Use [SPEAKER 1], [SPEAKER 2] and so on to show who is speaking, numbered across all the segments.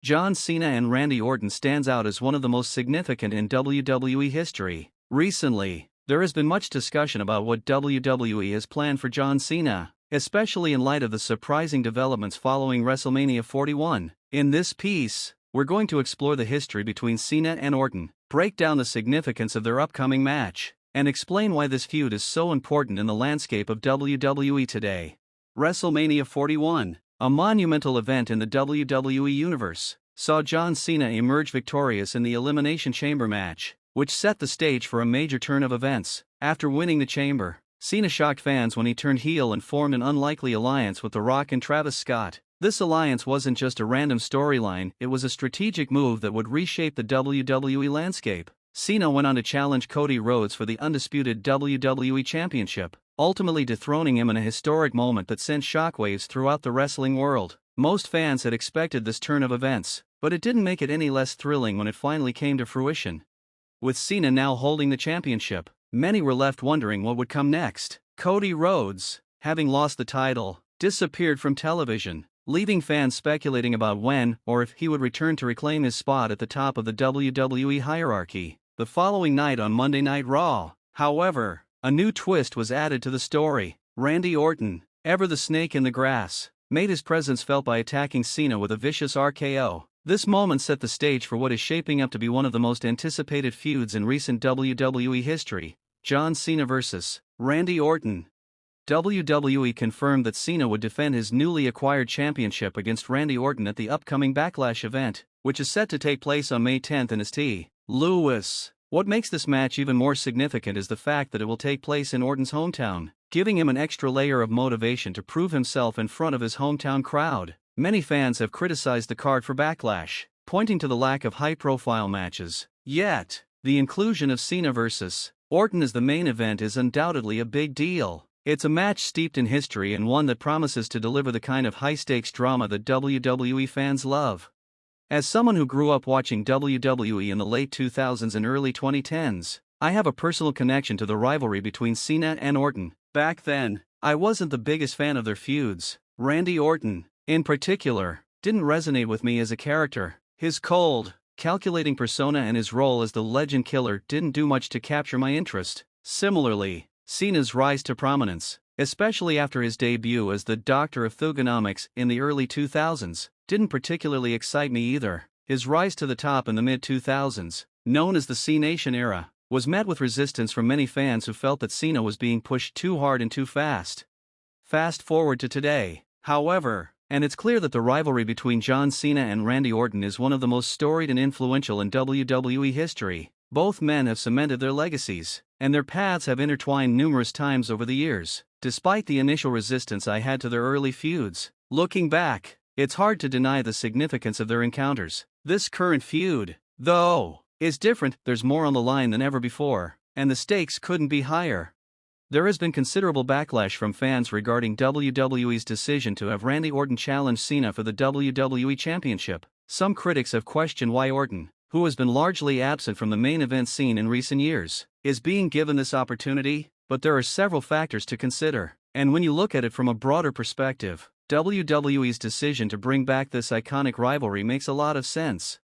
[SPEAKER 1] John Cena and Randy Orton stands out as one of the most significant in WWE history. Recently, there has been much discussion about what WWE has planned for John Cena, especially in light of the surprising developments following WrestleMania 41. In this piece, we're going to explore the history between Cena and Orton, break down the significance of their upcoming match, and explain why this feud is so important in the landscape of WWE today. WrestleMania 41, a monumental event in the WWE Universe, saw John Cena emerge victorious in the Elimination Chamber match, which set the stage for a major turn of events. After winning the Chamber, Cena shocked fans when he turned heel and formed an unlikely alliance with The Rock and Travis Scott. This alliance wasn't just a random storyline, it was a strategic move that would reshape the WWE landscape. Cena went on to challenge Cody Rhodes for the undisputed WWE Championship, ultimately dethroning him in a historic moment that sent shockwaves throughout the wrestling world. Most fans had expected this turn of events, but it didn't make it any less thrilling when it finally came to fruition. With Cena now holding the championship, many were left wondering what would come next. Cody Rhodes, having lost the title, disappeared from television, leaving fans speculating about when or if he would return to reclaim his spot at the top of the WWE hierarchy. The following night on Monday Night Raw, however, a new twist was added to the story. Randy Orton, ever the snake in the grass, made his presence felt by attacking Cena with a vicious RKO. This moment set the stage for what is shaping up to be one of the most anticipated feuds in recent WWE history: John Cena vs. Randy Orton. WWE confirmed that Cena would defend his newly acquired championship against Randy Orton at the upcoming Backlash event, which is set to take place on May 10th in St. Louis. What makes this match even more significant is the fact that it will take place in Orton's hometown, giving him an extra layer of motivation to prove himself in front of his hometown crowd. Many fans have criticized the card for Backlash, pointing to the lack of high-profile matches. Yet, the inclusion of Cena vs. Orton as the main event is undoubtedly a big deal. It's a match steeped in history and one that promises to deliver the kind of high-stakes drama that WWE fans love. As someone who grew up watching WWE in the late 2000s and early 2010s, I have a personal connection to the rivalry between Cena and Orton. Back then, I wasn't the biggest fan of their feuds. Randy Orton, in particular, didn't resonate with me as a character. His cold, calculating persona and his role as the Legend Killer didn't do much to capture my interest. Similarly, Cena's rise to prominence, especially after his debut as the Doctor of Thugonomics in the early 2000s, didn't particularly excite me either. His rise to the top in the mid-2000s, known as the C-Nation era, was met with resistance from many fans who felt that Cena was being pushed too hard and too fast. Fast forward to today, however, and it's clear that the rivalry between John Cena and Randy Orton is one of the most storied and influential in WWE history. Both men have cemented their legacies, and their paths have intertwined numerous times over the years. Despite the initial resistance I had to their early feuds, looking back, it's hard to deny the significance of their encounters. This current feud, though, is different. There's more on the line than ever before, and the stakes couldn't be higher. There has been considerable backlash from fans regarding WWE's decision to have Randy Orton challenge Cena for the WWE Championship. Some critics have questioned why Orton, who has been largely absent from the main event scene in recent years, is being given this opportunity, but there are several factors to consider. And when you look at it from a broader perspective, WWE's decision to bring back this iconic rivalry makes a lot of sense.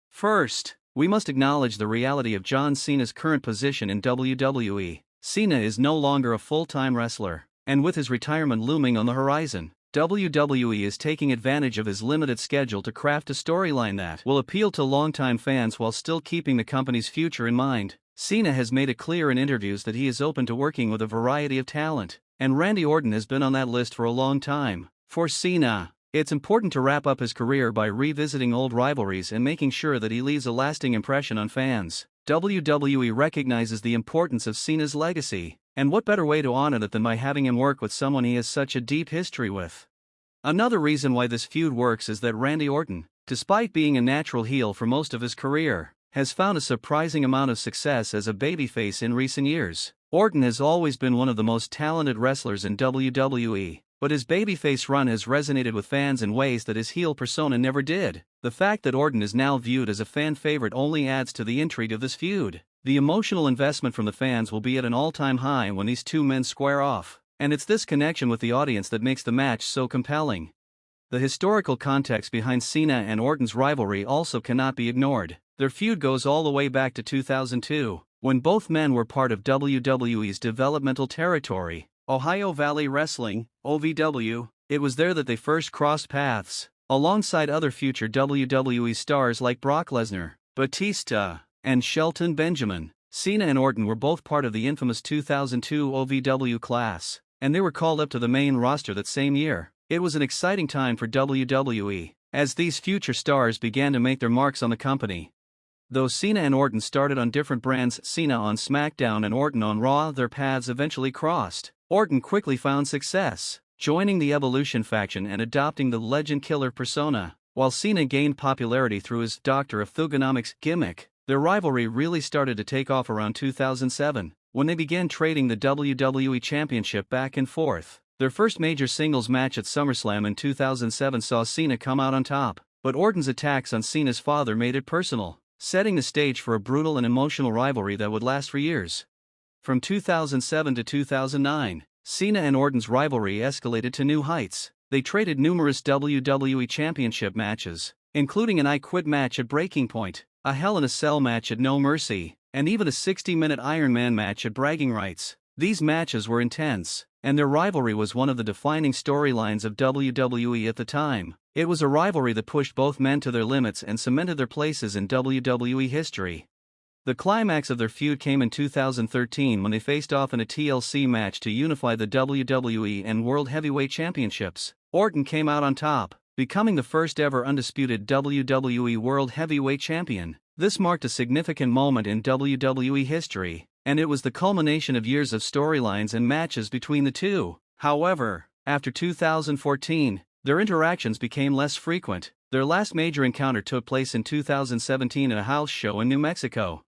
[SPEAKER 1] First, we must acknowledge the reality of John Cena's current position in WWE. Cena is no longer a full-time wrestler, and with his retirement looming on the horizon, WWE is taking advantage of his limited schedule to craft a storyline that will appeal to longtime fans while still keeping the company's future in mind. Cena has made it clear in interviews that he is open to working with a variety of talent, and Randy Orton has been on that list for a long time. For Cena, it's important to wrap up his career by revisiting old rivalries and making sure that he leaves a lasting impression on fans. WWE recognizes the importance of Cena's legacy, and what better way to honor it than by having him work with someone he has such a deep history with. Another reason why this feud works is that Randy Orton, despite being a natural heel for most of his career, has found a surprising amount of success as a babyface in recent years. Orton has always been one of the most talented wrestlers in WWE, but his babyface run has resonated with fans in ways that his heel persona never did. The fact that Orton is now viewed as a fan favorite only adds to the intrigue of this feud. The emotional investment from the fans will be at an all-time high when these two men square off, and it's this connection with the audience that makes the match so compelling. the historical context behind Cena and Orton's rivalry also cannot be ignored. Their feud goes all the way back to 2002, when both men were part of WWE's developmental territory, Ohio Valley Wrestling, OVW. It was there that they first crossed paths, alongside other future WWE stars like Brock Lesnar, Batista, and Shelton Benjamin. Cena and Orton were both part of the infamous 2002 OVW class, and they were called up to the main roster that same year. It was an exciting time for WWE, as these future stars began to make their marks on the company. Though Cena and Orton started on different brands, Cena on SmackDown and Orton on Raw, their paths eventually crossed. Orton quickly found success, joining the Evolution faction and adopting the Legend Killer persona, while Cena gained popularity through his Doctor of Thugonomics gimmick. Their rivalry really started to take off around 2007, when they began trading the WWE Championship back and forth. Their first major singles match at SummerSlam in 2007 saw Cena come out on top, but Orton's attacks on Cena's father made it personal, setting the stage for a brutal and emotional rivalry that would last for years. From 2007 to 2009, Cena and Orton's rivalry escalated to new heights. They traded numerous WWE Championship matches, including an I Quit match at Breaking Point, a Hell in a Cell match at No Mercy, and even a 60-minute Iron Man match at Bragging Rights. These matches were intense, and their rivalry was one of the defining storylines of WWE at the time. It was a rivalry that pushed both men to their limits and cemented their places in WWE history. The climax of their feud came in 2013 when they faced off in a TLC match to unify the WWE and World Heavyweight Championships. Orton came out on top, becoming the first ever undisputed WWE World Heavyweight Champion. This marked a significant moment in WWE history, and it was the culmination of years of storylines and matches between the two. However, after 2014, their interactions became less frequent. Their last major encounter took place in 2017 at a house show in New Mexico.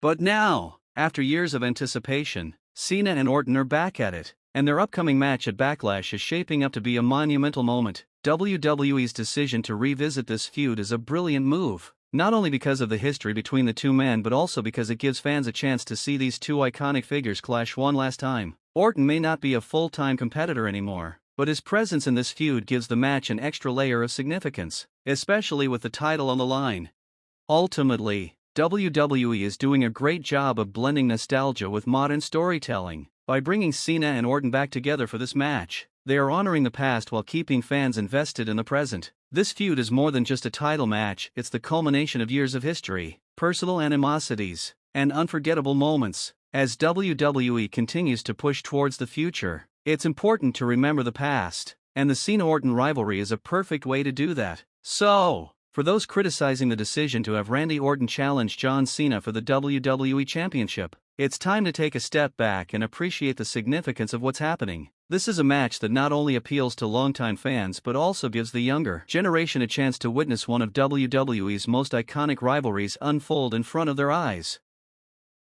[SPEAKER 1] But now, after years of anticipation, Cena and Orton are back at it, and their upcoming match at Backlash is shaping up to be a monumental moment. WWE's decision to revisit this feud is a brilliant move, not only because of the history between the two men but also because it gives fans a chance to see these two iconic figures clash one last time. Orton may not be a full-time competitor anymore, but his presence in this feud gives the match an extra layer of significance, especially with the title on the line. Ultimately, WWE is doing a great job of blending nostalgia with modern storytelling. By bringing Cena and Orton back together for this match, they are honoring the past while keeping fans invested in the present. This feud is more than just a title match, it's the culmination of years of history, personal animosities, and unforgettable moments. As WWE continues to push towards the future, it's important to remember the past, and the Cena-Orton rivalry is a perfect way to do that. So, for those criticizing the decision to have Randy Orton challenge John Cena for the WWE Championship, it's time to take a step back and appreciate the significance of what's happening. This is a match that not only appeals to longtime fans but also gives the younger generation a chance to witness one of WWE's most iconic rivalries unfold in front of their eyes.